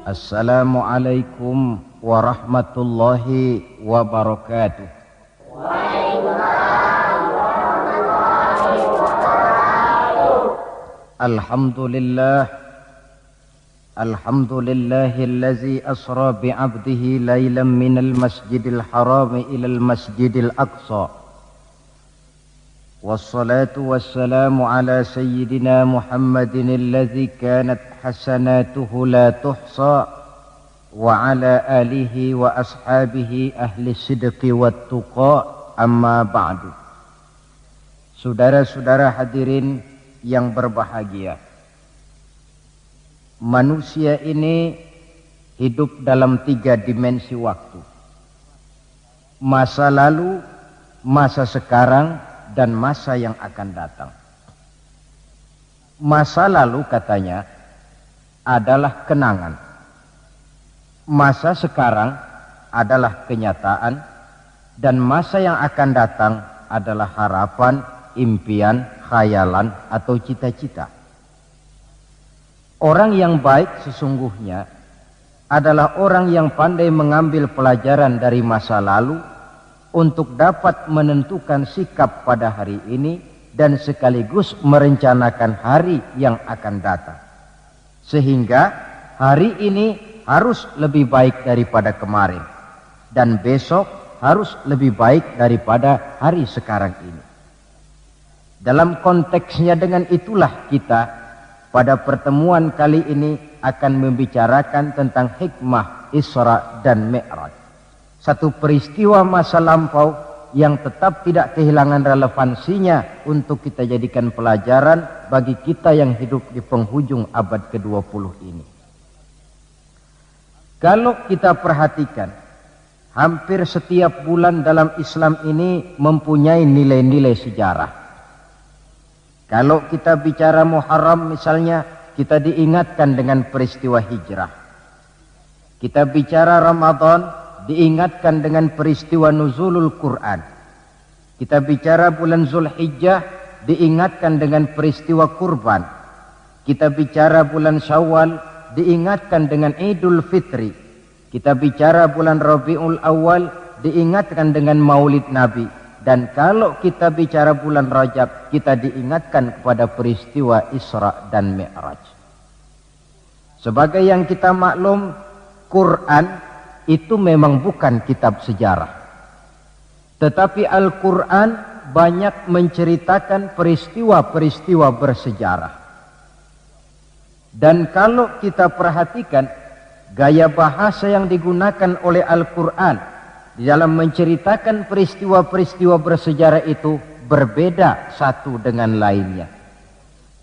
Assalamualaikum warahmatullahi wabarakatuh. Waalaikumsalam warahmatullahi wabarakatuh. Alhamdulillahillazi asra bi'abdihi laylan minal masjidil harami ilal masjidil aqsa. Wassalatu wassalamu ala sayyidina Muhammadin alladhi kanat hasanatuhu la tuhsa wa ala alihi wa ashabihi ahli sidqi wat tuqa, amma ba'du. Saudara-saudara hadirin yang berbahagia, manusia ini hidup dalam 3 dimensi waktu: masa lalu, masa sekarang, dan masa yang akan datang. Masa lalu katanya adalah kenangan, masa sekarang adalah kenyataan, dan masa yang akan datang adalah harapan, impian, khayalan, atau cita-cita. Orang yang baik sesungguhnya adalah orang yang pandai mengambil pelajaran dari masa lalu untuk dapat menentukan sikap pada hari ini dan sekaligus merencanakan hari yang akan datang. Sehingga hari ini harus lebih baik daripada kemarin, dan besok harus lebih baik daripada hari sekarang ini. Dalam konteksnya dengan itulah kita pada pertemuan kali ini akan membicarakan tentang hikmah Isra dan Mi'raj. Satu peristiwa masa lampau yang tetap tidak kehilangan relevansinya untuk kita jadikan pelajaran bagi kita yang hidup di penghujung abad ke-20 ini. Kalau kita perhatikan, hampir setiap bulan dalam Islam ini mempunyai nilai-nilai sejarah. Kalau kita bicara Muharram misalnya, kita diingatkan dengan peristiwa hijrah. Kita bicara Ramadan, diingatkan dengan peristiwa nuzulul Quran. Kita bicara bulan Zulhijjah, diingatkan dengan peristiwa kurban. Kita bicara bulan Syawal, diingatkan dengan Idul Fitri. Kita bicara bulan Rabiul Awal, diingatkan dengan Maulid Nabi. Dan kalau kita bicara bulan Rajab, kita diingatkan kepada peristiwa Isra dan Mi'raj. Sebagai yang kita maklum, Quran itu memang bukan kitab sejarah, tetapi Al-Quran banyak menceritakan peristiwa-peristiwa bersejarah. Dan kalau kita perhatikan gaya bahasa yang digunakan oleh Al-Quran di dalam menceritakan peristiwa-peristiwa bersejarah itu berbeda satu dengan lainnya.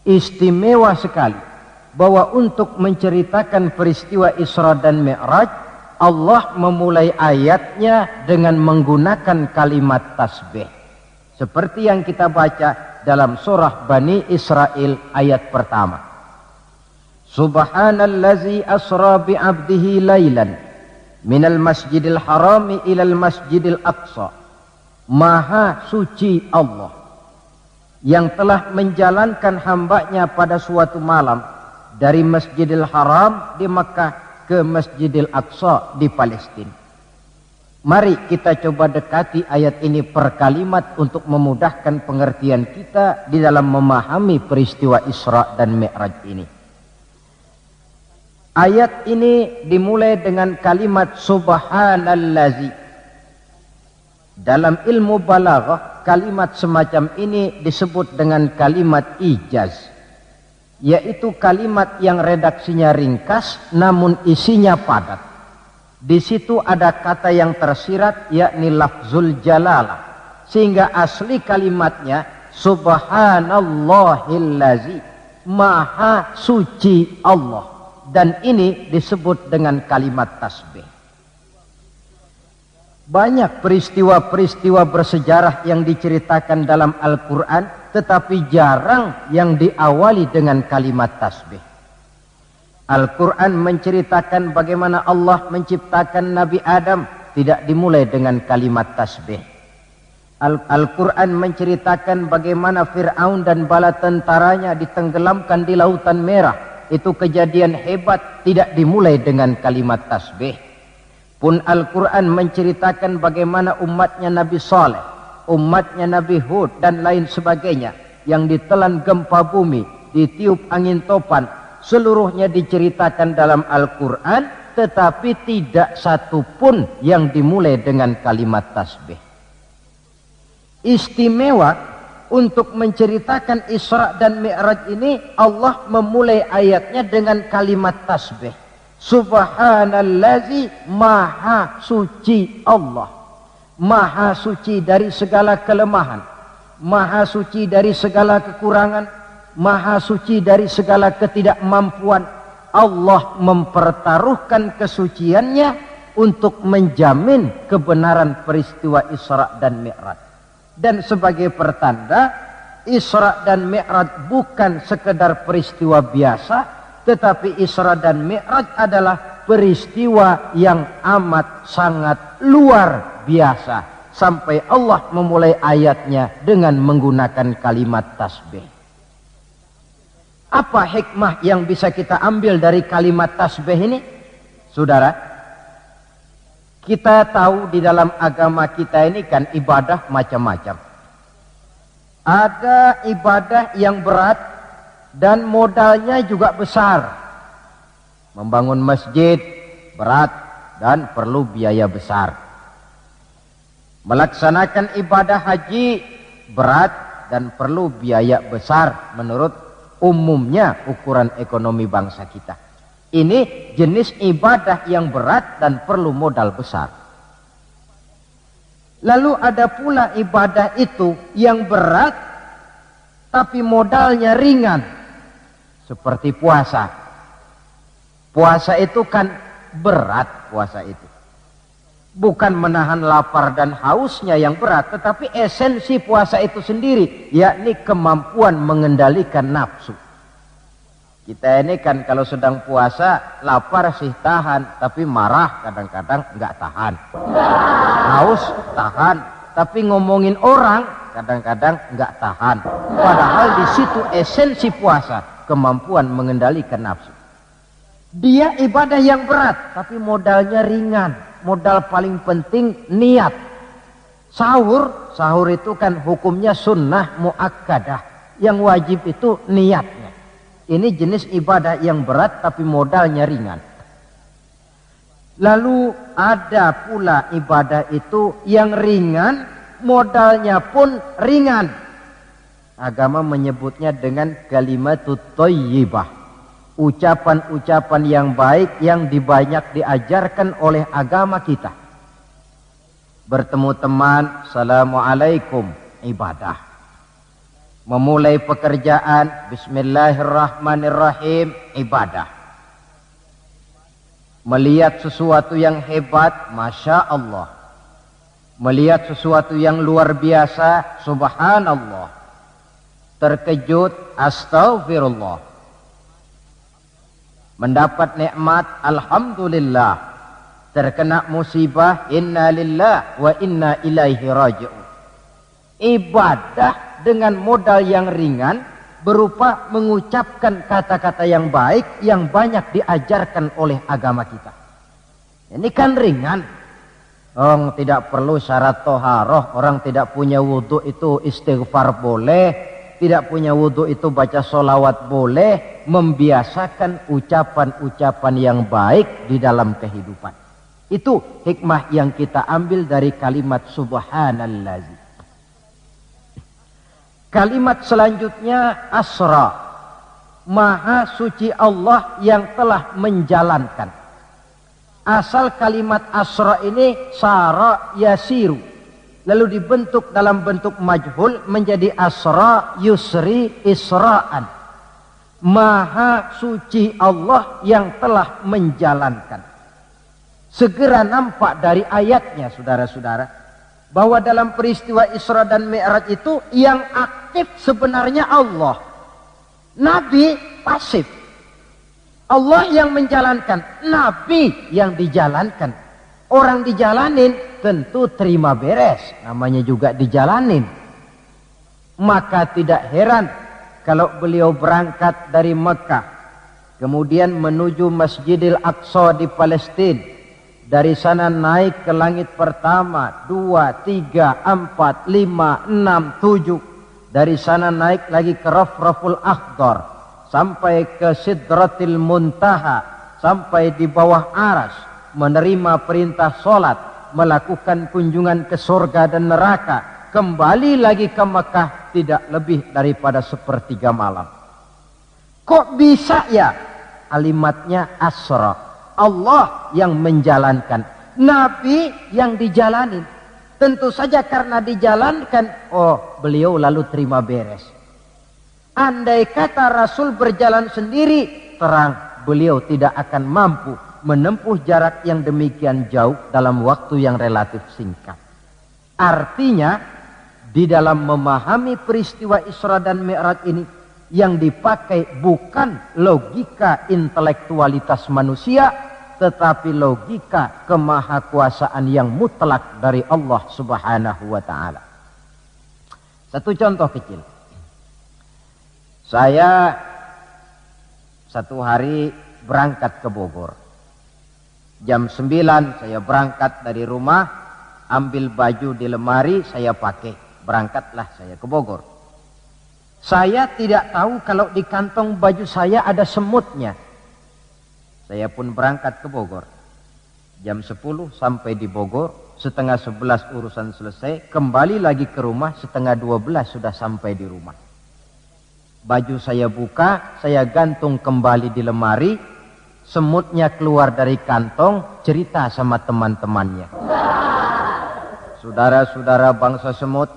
Istimewa sekali bahwa untuk menceritakan peristiwa Isra dan Mi'raj, Allah memulai ayatnya dengan menggunakan kalimat tasbih. Seperti yang kita baca dalam surah Bani Israel ayat pertama. Subhanallazi asra bi'abdihi laylan minal masjidil harami ilal masjidil aqsa. Maha suci Allah yang telah menjalankan hambanya pada suatu malam dari Masjidil Haram di Makkah ke Masjidil Aqsa di Palestina. Mari kita coba dekati ayat ini per kalimat untuk memudahkan pengertian kita di dalam memahami peristiwa Isra dan Mi'raj ini. Ayat ini dimulai dengan kalimat subhanallazi. Dalam ilmu balaghah, kalimat semacam ini disebut dengan kalimat ijaz, yaitu kalimat yang redaksinya ringkas namun isinya padat. Di situ ada kata yang tersirat, yakni lafzul jalalah, sehingga asli kalimatnya subhanallahillazi, maha suci Allah, dan ini disebut dengan kalimat tasbih. Banyak peristiwa-peristiwa bersejarah yang diceritakan dalam Al-Quran, tetapi jarang yang diawali dengan kalimat tasbih. Al-Quran menceritakan bagaimana Allah menciptakan Nabi Adam, tidak dimulai dengan kalimat tasbih. Al-Quran menceritakan bagaimana Fir'aun dan bala tentaranya ditenggelamkan di Lautan Merah, itu kejadian hebat tidak dimulai dengan kalimat tasbih. Pun Al-Quran menceritakan bagaimana umatnya Nabi Saleh, umatnya Nabi Hud dan lain sebagainya yang ditelan gempa bumi, ditiup angin topan, seluruhnya diceritakan dalam Al-Quran, tetapi tidak satu pun yang dimulai dengan kalimat tasbih. Istimewa untuk menceritakan Isra dan Mi'raj ini, Allah memulai ayatnya dengan kalimat tasbih. Subhanallazi, maha suci Allah, maha suci dari segala kelemahan, maha suci dari segala kekurangan, maha suci dari segala ketidakmampuan. Allah mempertaruhkan kesuciannya untuk menjamin kebenaran peristiwa Isra dan Mi'raj. Dan sebagai pertanda, Isra dan Mi'raj bukan sekedar peristiwa biasa, tetapi Isra dan Mi'raj adalah peristiwa yang amat sangat luar biasa. Sampai Allah memulai ayatnya dengan menggunakan kalimat tasbih. Apa hikmah yang bisa kita ambil dari kalimat tasbih ini? Saudara, kita tahu di dalam agama kita ini kan ibadah macam-macam. Ada ibadah yang berat dan modalnya juga besar. Membangun masjid berat dan perlu biaya besar. Melaksanakan ibadah haji berat dan perlu biaya besar menurut umumnya ukuran ekonomi bangsa kita. Ini jenis ibadah yang berat dan perlu modal besar. Lalu ada pula ibadah itu yang berat tapi modalnya ringan. Seperti puasa. Puasa itu kan berat, puasa itu. Bukan menahan lapar dan hausnya yang berat, tetapi esensi puasa itu sendiri, yakni kemampuan mengendalikan nafsu. Kita ini kan kalau sedang puasa, lapar sih tahan, tapi marah kadang-kadang nggak tahan. Haus tahan, tapi ngomongin orang kadang-kadang nggak tahan. Padahal di situ esensi puasa, kemampuan mengendalikan nafsu. Dia ibadah yang berat, tapi modalnya ringan. Modal paling penting niat. Sahur itu kan hukumnya sunnah muakkadah. Yang wajib itu niatnya. Ini jenis ibadah yang berat tapi modalnya ringan. Lalu ada pula ibadah itu yang ringan, modalnya pun ringan. Agama menyebutnya dengan kalimatut thayyibah. Ucapan-ucapan yang baik yang dibanyak diajarkan oleh agama kita. Bertemu teman, assalamualaikum, ibadah. Memulai pekerjaan, bismillahirrahmanirrahim, ibadah. Melihat sesuatu yang hebat, masya Allah. Melihat sesuatu yang luar biasa, subhanallah. Terkejut, astaghfirullah. Mendapat nikmat, alhamdulillah. Terkena musibah, inna lillah wa inna ilaihi raji'un. Ibadah dengan modal yang ringan berupa mengucapkan kata-kata yang baik yang banyak diajarkan oleh agama kita. Ini kan ringan. Orang tidak perlu syarat toharoh, orang tidak punya wudhu itu istighfar boleh. Tidak punya wudhu itu baca sholawat boleh. Membiasakan ucapan-ucapan yang baik di dalam kehidupan. Itu hikmah yang kita ambil dari kalimat subhanallazi. Kalimat selanjutnya asra. Maha suci Allah yang telah menjalankan. Asal kalimat asra ini sara yasiru. Lalu dibentuk dalam bentuk majhul menjadi asra yusri isra'an. Maha suci Allah yang telah menjalankan. Segera nampak dari ayatnya saudara-saudara, bahwa dalam peristiwa Isra dan Mi'raj itu yang aktif sebenarnya Allah. Nabi pasif. Allah yang menjalankan, Nabi yang dijalankan. Orang dijalanin tentu terima beres, namanya juga dijalanin. Maka tidak heran kalau beliau berangkat dari Mekah kemudian menuju Masjidil Aqsa di Palestina. Dari sana naik ke langit pertama, 2, 3, 4, 5, 6, 7. Dari sana naik lagi ke Rafraful Akhdar, sampai ke Sidratil Muntaha, sampai di bawah Aras, menerima perintah sholat, melakukan kunjungan ke surga dan neraka, kembali lagi ke Mekah tidak lebih daripada sepertiga malam. Kok bisa ya? Kalimatnya asra. Allah yang menjalankan, Nabi yang dijalanin. Tentu saja karena dijalankan, oh beliau lalu terima beres. Andai kata Rasul berjalan sendiri, terang beliau tidak akan mampu menempuh jarak yang demikian jauh dalam waktu yang relatif singkat. Artinya, di dalam memahami peristiwa Isra dan Mi'raj ini, yang dipakai bukan logika intelektualitas manusia, tetapi logika kemahakuasaan yang mutlak dari Allah Subhanahu wa ta'ala. Satu contoh kecil. Saya satu hari berangkat ke Bogor. Jam 9 saya berangkat dari rumah, ambil baju di lemari, saya pakai. Berangkatlah saya ke Bogor. Saya tidak tahu kalau di kantong baju saya ada semutnya. Saya pun berangkat ke Bogor. Jam 10 sampai di Bogor, setengah 11 urusan selesai, kembali lagi ke rumah, setengah 12 sudah sampai di rumah. Baju saya buka, saya gantung kembali di lemari, semutnya keluar dari kantong, cerita sama teman-temannya. Saudara-saudara bangsa semut,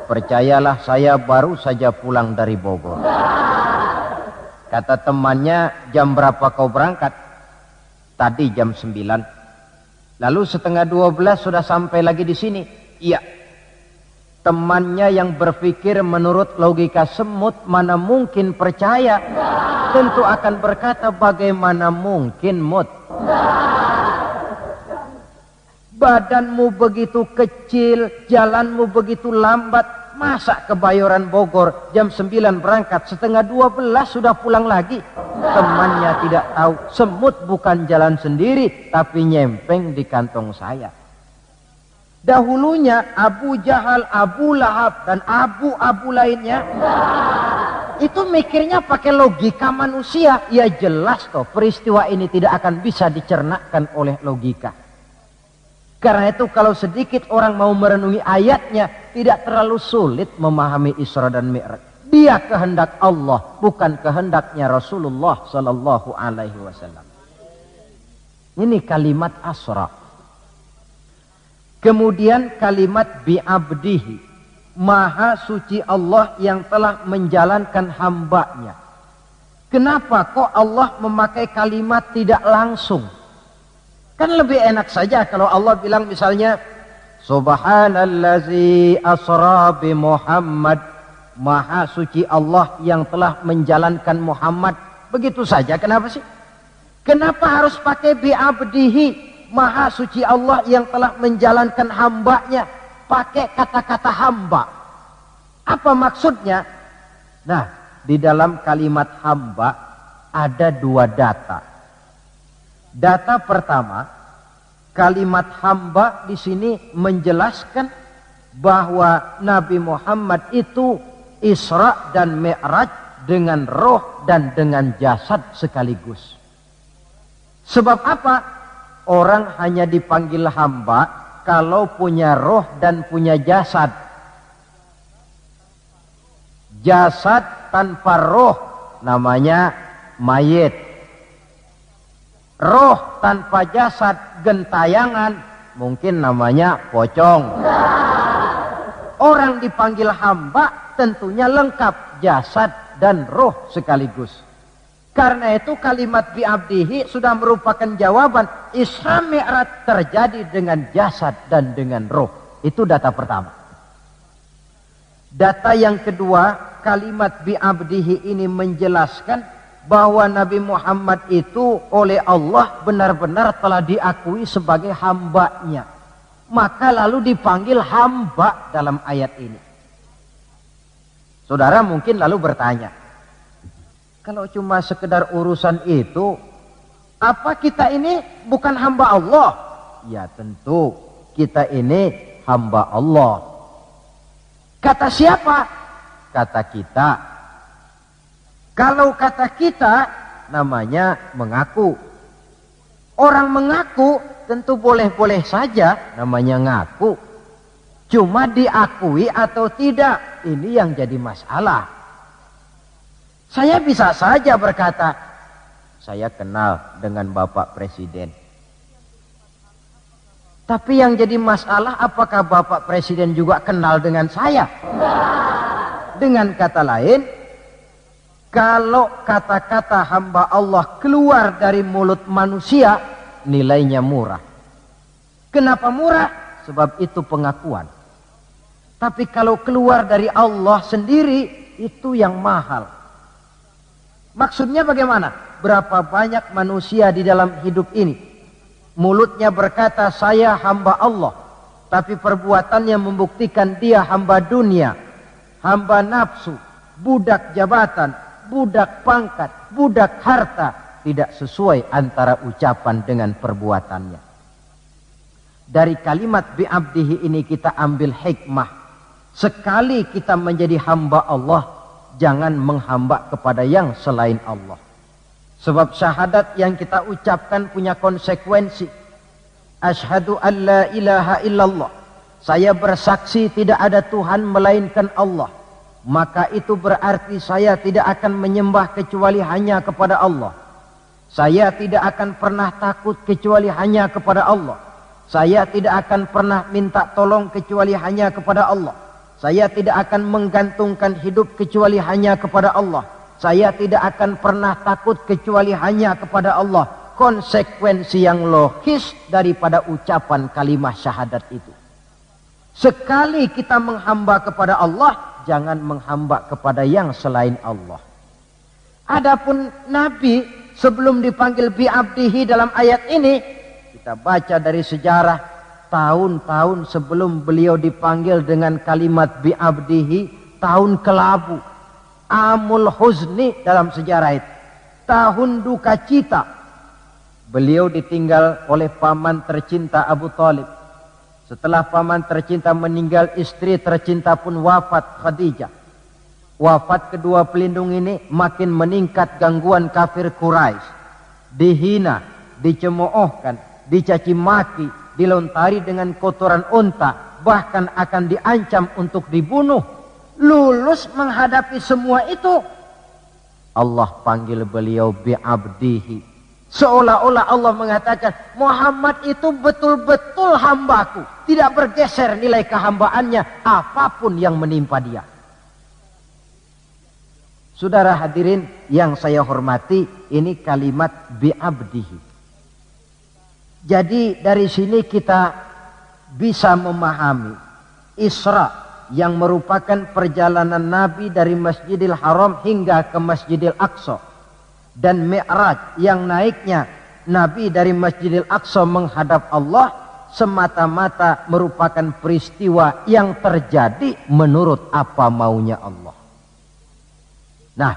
percayalah saya baru saja pulang dari Bogor. Kata temannya, jam berapa kau berangkat? Tadi jam 9. Lalu setengah 12 sudah sampai lagi di sini? Iya. Temannya yang berpikir menurut logika semut mana mungkin percaya. Tentu akan berkata, bagaimana mungkin Mut? Badanmu begitu kecil, jalanmu begitu lambat. Masa ke Bayoran Bogor jam 9 berangkat, setengah 12 sudah pulang lagi? Temannya tidak tahu, semut bukan jalan sendiri, tapi nyempeng di kantong saya. Dahulunya Abu Jahal, Abu Lahab, dan abu-abu lainnya, itu mikirnya pakai logika manusia. Ya jelas toh, peristiwa ini tidak akan bisa dicernakkan oleh logika. Karena itu kalau sedikit orang mau merenungi ayatnya, tidak terlalu sulit memahami Isra dan Mi'raj. Dia kehendak Allah, bukan kehendaknya Rasulullah Sallallahu Alaihi Wasallam. Ini kalimat asra. Kemudian kalimat bi'abdihi, maha suci Allah yang telah menjalankan hambanya. Kenapa kok Allah memakai kalimat tidak langsung? Kan lebih enak saja kalau Allah bilang misalnya, Subhanallazi asra bi Muhammad, maha suci Allah yang telah menjalankan Muhammad. Begitu saja, kenapa sih? Kenapa harus pakai bi'abdihi, maha suci Allah yang telah menjalankan hambanya? Pakai kata-kata hamba. Apa maksudnya? Nah, di dalam kalimat hamba ada dua data. Data pertama, kalimat hamba di sini menjelaskan bahwa Nabi Muhammad itu Isra dan Mi'raj dengan roh dan dengan jasad sekaligus. Sebab apa? Orang hanya dipanggil hamba kalau punya roh dan punya jasad. Jasad tanpa roh namanya mayit. Roh tanpa jasad gentayangan, mungkin namanya pocong. Orang dipanggil hamba tentunya lengkap jasad dan roh sekaligus. Karena itu kalimat bi'abdihi sudah merupakan jawaban Isra Mi'raj terjadi dengan jasad dan dengan roh. Itu data pertama. Data yang kedua, kalimat bi'abdihi ini menjelaskan bahwa Nabi Muhammad itu oleh Allah benar-benar telah diakui sebagai hambanya. Maka lalu dipanggil hamba dalam ayat ini. Saudara mungkin lalu bertanya, Kalau cuma sekedar urusan itu, apa kita ini bukan hamba Allah? Ya tentu, kita ini hamba Allah. Kata siapa? Kata kita. Kalau kata kita, namanya mengaku. Orang mengaku tentu boleh-boleh saja, namanya ngaku. Cuma diakui atau tidak, ini yang jadi masalah. Saya bisa saja berkata, saya kenal dengan Bapak Presiden. Tapi yang jadi masalah, apakah Bapak Presiden juga kenal dengan saya? Dengan kata lain, kalau kata-kata hamba Allah keluar dari mulut manusia, nilainya murah. Kenapa murah? Sebab itu pengakuan. Tapi kalau keluar dari Allah sendiri, itu yang mahal. Maksudnya bagaimana? Berapa banyak manusia di dalam hidup ini, mulutnya berkata saya hamba Allah, tapi perbuatannya membuktikan dia hamba dunia, hamba nafsu, budak jabatan, budak pangkat, budak harta. Tidak sesuai antara ucapan dengan perbuatannya. Dari kalimat bi'abdihi ini kita ambil hikmah. Sekali kita menjadi hamba Allah, jangan menghamba kepada yang selain Allah. Sebab syahadat yang kita ucapkan punya konsekuensi. Asyhadu an la ilaha illallah. Saya bersaksi tidak ada Tuhan melainkan Allah. Maka itu berarti saya tidak akan menyembah kecuali hanya kepada Allah. Saya tidak akan pernah takut kecuali hanya kepada Allah. Saya tidak akan pernah minta tolong kecuali hanya kepada Allah. Saya tidak akan menggantungkan hidup kecuali hanya kepada Allah. Saya tidak akan pernah takut kecuali hanya kepada Allah. Konsekuensi yang logis daripada ucapan kalimat syahadat itu. Sekali kita menghamba kepada Allah, jangan menghamba kepada yang selain Allah. Adapun Nabi sebelum dipanggil bi'abdihi dalam ayat ini, kita baca dari sejarah. Tahun-tahun sebelum beliau dipanggil dengan kalimat bi'abdihi, tahun kelabu, amul huzni dalam sejarah itu, tahun duka cita. Beliau ditinggal oleh paman tercinta Abu Thalib. Setelah paman tercinta meninggal, istri tercinta pun wafat, Khadijah. Wafat kedua pelindung ini, makin meningkat gangguan kafir Quraisy. Dihina, dicemoohkan, dicaci maki, dilontari dengan kotoran unta, bahkan akan diancam untuk dibunuh. Lulus menghadapi semua itu, Allah panggil beliau bi'abdihi. Seolah-olah Allah mengatakan, Muhammad itu betul-betul hambaku, tidak bergeser nilai kehambaannya apapun yang menimpa dia. Saudara hadirin yang saya hormati, ini kalimat bi'abdihi. Jadi dari sini kita bisa memahami Isra yang merupakan perjalanan Nabi dari Masjidil Haram hingga ke Masjidil Aqsa, dan Mi'raj yang naiknya Nabi dari Masjidil Aqsa menghadap Allah semata-mata merupakan peristiwa yang terjadi menurut apa maunya Allah. Nah,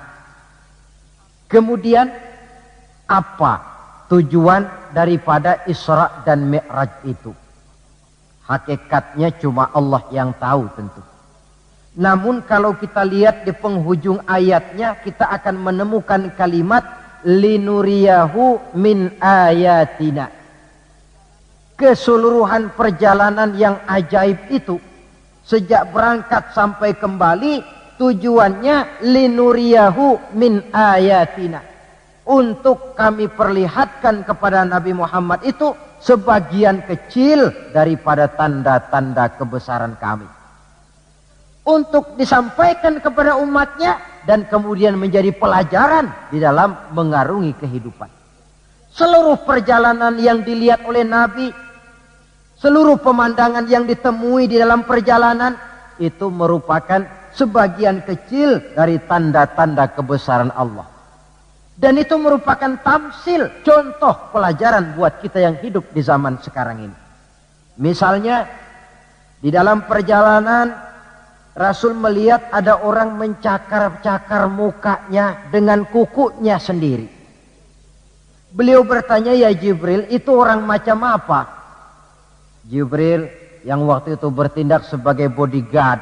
kemudian apa tujuan daripada Isra dan Mi'raj itu? Hakikatnya cuma Allah yang tahu tentu. Namun kalau kita lihat di penghujung ayatnya, kita akan menemukan kalimat linuriyahu min ayatina. Keseluruhan perjalanan yang ajaib itu, sejak berangkat sampai kembali, tujuannya linuriyahu min ayatina. Untuk kami perlihatkan kepada Nabi Muhammad itu sebagian kecil daripada tanda-tanda kebesaran kami. Untuk disampaikan kepada umatnya dan kemudian menjadi pelajaran di dalam mengarungi kehidupan. Seluruh perjalanan yang dilihat oleh Nabi, seluruh pemandangan yang ditemui di dalam perjalanan, itu merupakan sebagian kecil dari tanda-tanda kebesaran Allah. Dan itu merupakan tamsil, contoh pelajaran buat kita yang hidup di zaman sekarang ini. Misalnya, di dalam perjalanan Rasul melihat ada orang mencakar-cakar mukanya dengan kukunya sendiri. Beliau bertanya, ya Jibril, itu orang macam apa? Jibril yang waktu itu bertindak sebagai bodyguard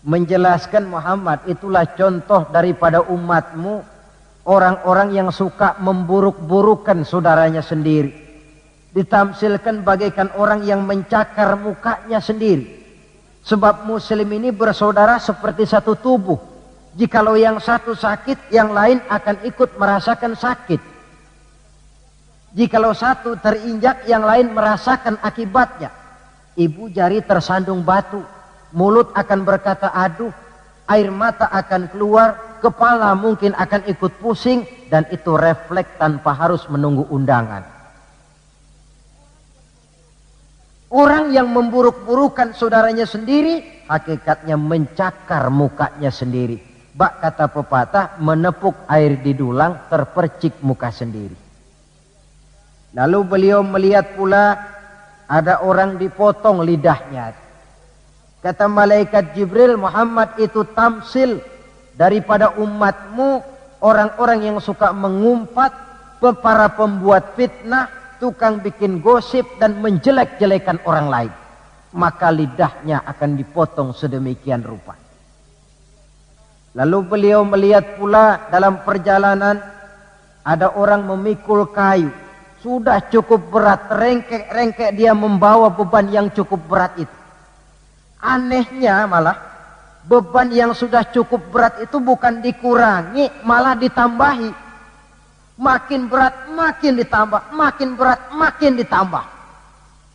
menjelaskan, Muhammad, itulah contoh daripada umatmu, orang-orang yang suka memburuk-burukan saudaranya sendiri. Ditamsilkan bagaikan orang yang mencakar mukanya sendiri. Sebab muslim ini bersaudara seperti satu tubuh. Jikalau yang satu sakit, yang lain akan ikut merasakan sakit. Jikalau satu terinjak, yang lain merasakan akibatnya. Ibu jari tersandung batu, mulut akan berkata aduh, air mata akan keluar, kepala mungkin akan ikut pusing, dan itu refleks tanpa harus menunggu undangan. Orang yang memburuk-burukan saudaranya sendiri, hakikatnya mencakar mukanya sendiri. Bak kata pepatah, menepuk air di dulang, terpercik muka sendiri. Lalu beliau melihat pula ada orang dipotong lidahnya. Kata malaikat Jibril, Muhammad, itu tamsil daripada umatmu, orang-orang yang suka mengumpat, para pembuat fitnah, tukang bikin gosip dan menjelek-jelekan orang lain. Maka lidahnya akan dipotong sedemikian rupa. Lalu beliau melihat pula dalam perjalanan ada orang memikul kayu. Sudah cukup berat, rengkek-rengkek dia membawa beban yang cukup berat itu. Anehnya malah beban yang sudah cukup berat itu bukan dikurangi, malah ditambahi. Makin berat makin ditambah, makin berat makin ditambah.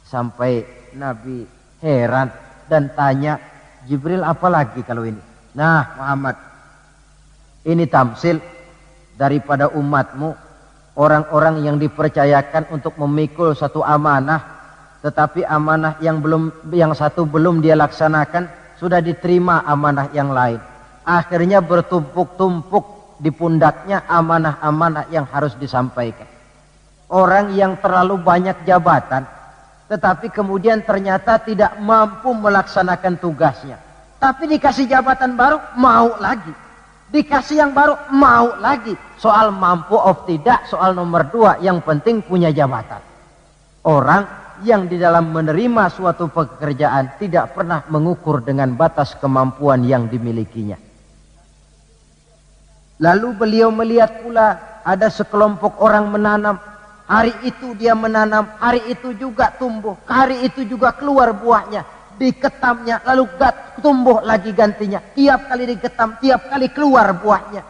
Sampai Nabi heran dan tanya, Jibril, apa lagi kalau ini? Nah Muhammad, ini tamsil daripada umatmu, orang-orang yang dipercayakan untuk memikul satu amanah, tetapi amanah yang satu belum dia laksanakan, sudah diterima amanah yang lain. Akhirnya bertumpuk-tumpuk di pundaknya amanah-amanah yang harus disampaikan. Orang yang terlalu banyak jabatan, tetapi kemudian ternyata tidak mampu melaksanakan tugasnya. Tapi dikasih jabatan baru, mau lagi. Dikasih yang baru, mau lagi. Soal mampu of tidak, soal nomor 2, yang penting punya jabatan. Orang yang di dalam menerima suatu pekerjaan tidak pernah mengukur dengan batas kemampuan yang dimilikinya. Lalu beliau melihat pula ada sekelompok orang menanam. Hari itu dia menanam, hari itu juga tumbuh, hari itu juga keluar buahnya. Diketamnya, lalu tumbuh lagi gantinya. Tiap kali diketam, tiap kali keluar buahnya.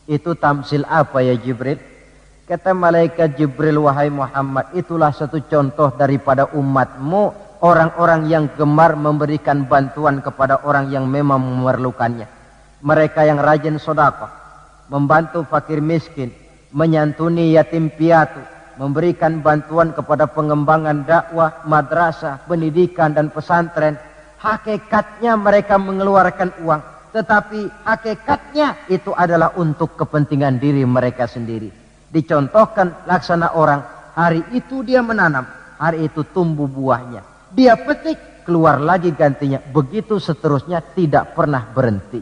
Itu tamsil apa ya Jibril? Kata malaikat Jibril, wahai Muhammad, itulah satu contoh daripada umatmu, orang-orang yang gemar memberikan bantuan kepada orang yang memang memerlukannya. Mereka yang rajin sedekah, membantu fakir miskin, menyantuni yatim piatu, memberikan bantuan kepada pengembangan dakwah, madrasah, pendidikan dan pesantren. Hakikatnya mereka mengeluarkan uang, tetapi hakikatnya itu adalah untuk kepentingan diri mereka sendiri. Dicontohkan laksana orang, hari itu dia menanam, hari itu tumbuh buahnya. Dia petik, keluar lagi gantinya. Begitu seterusnya, tidak pernah berhenti.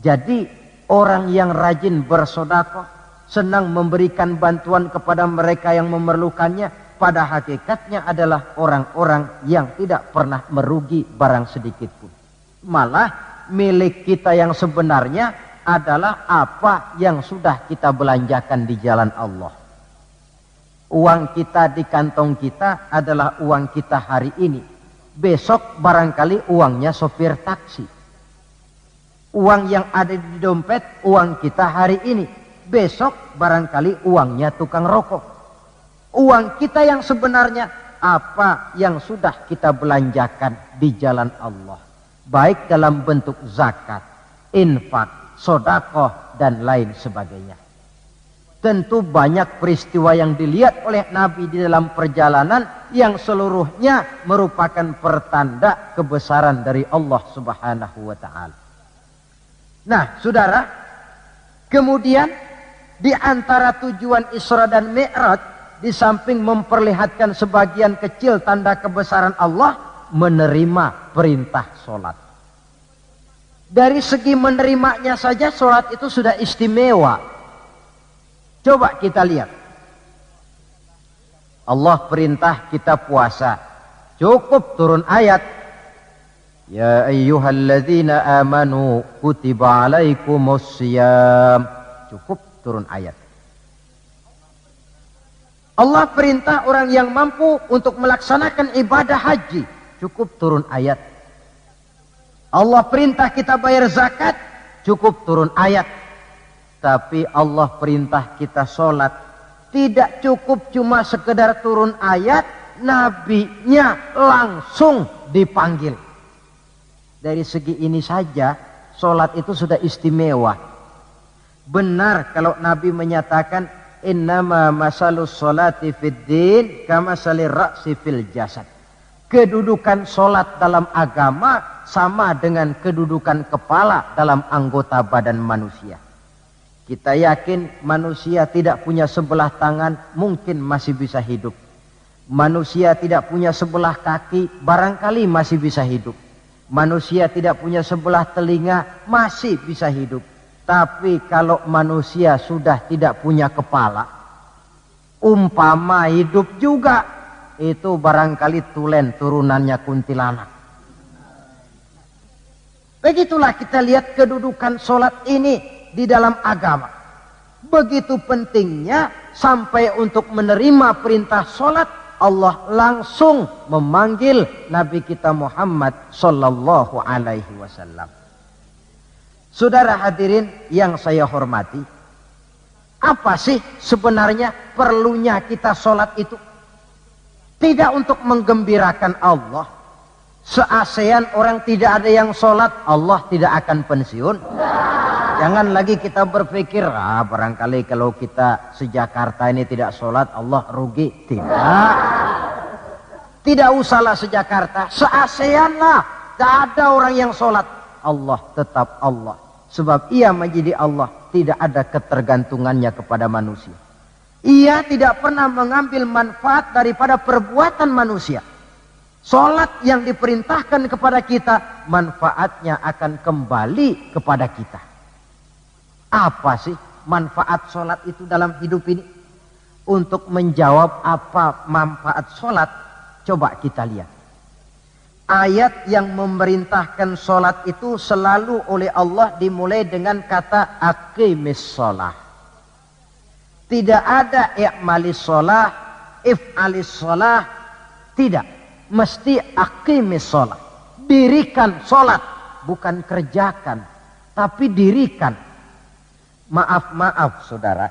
Jadi orang yang rajin bersedekah, senang memberikan bantuan kepada mereka yang memerlukannya, pada hakikatnya adalah orang-orang yang tidak pernah merugi barang sedikit pun. Malah milik kita yang sebenarnya adalah apa yang sudah kita belanjakan di jalan Allah. Uang kita di kantong kita adalah uang kita hari ini. Besok barangkali uangnya sopir taksi. Uang yang ada di dompet, uang kita hari ini. Besok barangkali uangnya tukang rokok. Uang kita yang sebenarnya, apa yang sudah kita belanjakan di jalan Allah. Baik dalam bentuk zakat, infak, sedekah, dan lain sebagainya. Tentu banyak peristiwa yang dilihat oleh Nabi di dalam perjalanan yang seluruhnya merupakan pertanda kebesaran dari Allah Subhanahu wa ta'ala. Nah, saudara, kemudian di antara tujuan Isra dan Mi'raj, di samping memperlihatkan sebagian kecil tanda kebesaran Allah, menerima perintah sholat. Dari segi menerimanya saja sholat itu sudah istimewa. Coba kita lihat. Allah perintah kita puasa. Cukup turun ayat. Ya ayyuhalladzina amanu kutiba alaikumussyiyam. Cukup turun ayat. Allah perintah orang yang mampu untuk melaksanakan ibadah haji. Cukup turun ayat. Allah perintah kita bayar zakat. Cukup turun ayat. Tapi Allah perintah kita sholat. Tidak cukup cuma sekedar turun ayat. Nabinya langsung dipanggil. Dari segi ini saja sholat itu sudah istimewa. Benar kalau Nabi menyatakan innama masalus sholati fid din kama salir ra'si fil jasad. Kedudukan sholat dalam agama sama dengan kedudukan kepala dalam anggota badan manusia. Kita yakin manusia tidak punya sebelah tangan mungkin masih bisa hidup. Manusia tidak punya sebelah kaki barangkali masih bisa hidup. Manusia tidak punya sebelah telinga masih bisa hidup. Tapi kalau manusia sudah tidak punya kepala, umpama hidup juga, itu barangkali tulen turunannya kuntilanak. Begitulah kita lihat kedudukan sholat ini di dalam agama. Begitu pentingnya sampai untuk menerima perintah sholat, Allah langsung memanggil Nabi kita Muhammad sallallahu alaihi wasallam. Saudara hadirin yang saya hormati, apa sih sebenarnya perlunya kita sholat itu? Tidak untuk menggembirakan Allah. Se-ASEAN orang tidak ada yang sholat, Allah tidak akan pensiun. Jangan lagi kita berpikir, barangkali kalau kita se-Jakarta ini tidak sholat, Allah rugi. Tidak. Tidak usahlah se-Jakarta, se-ASEAN lah. Tidak ada orang yang sholat. Allah tetap Allah. Sebab ia menjadi Allah, tidak ada ketergantungannya kepada manusia. Ia tidak pernah mengambil manfaat daripada perbuatan manusia. Salat yang diperintahkan kepada kita, manfaatnya akan kembali kepada kita. Apa sih manfaat salat itu dalam hidup ini? Untuk menjawab apa manfaat salat, coba kita lihat. Ayat yang memerintahkan sholat itu selalu oleh Allah dimulai dengan kata aqimis sholah. Tidak ada i'malis sholah, if'alis sholah. Tidak. Mesti aqimis sholah. Dirikan sholat. Bukan kerjakan. Tapi dirikan. Maaf saudara.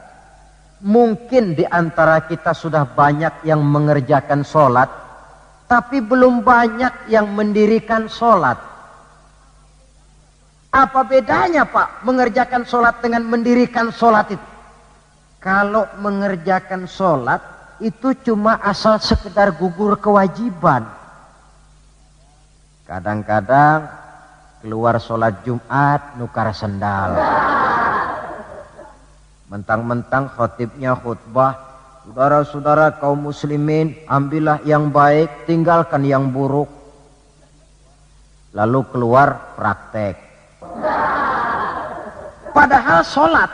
Mungkin di antara kita sudah banyak yang mengerjakan sholat. Tapi belum banyak yang mendirikan sholat. Apa bedanya Pak mengerjakan sholat dengan mendirikan sholat itu? Kalau mengerjakan sholat itu cuma asal sekedar gugur kewajiban. Kadang-kadang keluar sholat Jumat nukar sendal. Mentang-mentang khotibnya khutbah. Saudara-saudara kaum muslimin, ambillah yang baik, tinggalkan yang buruk. Lalu keluar praktek. Padahal sholat,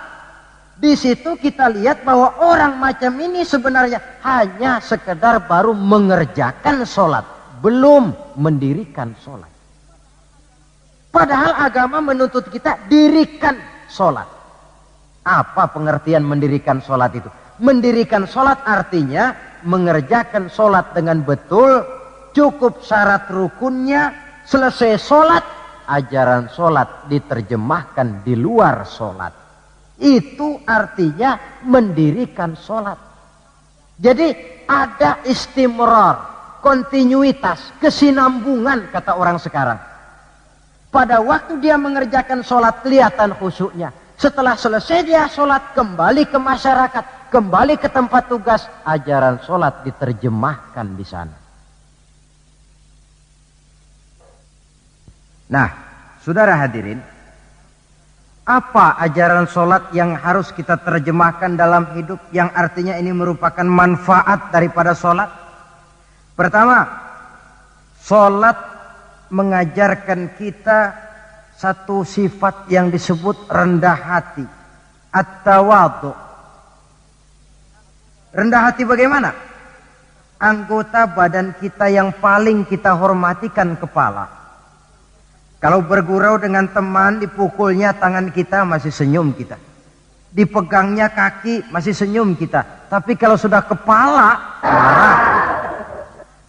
di situ kita lihat bahwa orang macam ini sebenarnya hanya sekedar baru mengerjakan sholat, belum mendirikan sholat. Padahal agama menuntut kita dirikan sholat. Apa pengertian mendirikan sholat itu? Mendirikan sholat artinya mengerjakan sholat dengan betul, cukup syarat rukunnya, selesai sholat, ajaran sholat diterjemahkan di luar sholat. Itu artinya mendirikan sholat. Jadi ada istimrar, kontinuitas, kesinambungan kata orang sekarang. Pada waktu dia mengerjakan sholat kelihatan khusyuknya. Setelah selesai dia sholat kembali ke masyarakat. Kembali ke tempat tugas, ajaran sholat diterjemahkan di sana. Nah, saudara hadirin, apa ajaran sholat yang harus kita terjemahkan dalam hidup, yang artinya ini merupakan manfaat daripada sholat? Pertama, Salat mengajarkan kita satu sifat yang disebut rendah hati, at-tawadhu. Rendah hati bagaimana? Anggota badan kita yang paling kita hormatikan kepala. Kalau bergurau dengan teman, dipukulnya tangan kita, masih senyum kita. Dipegangnya kaki, masih senyum kita. Tapi kalau sudah kepala, marah.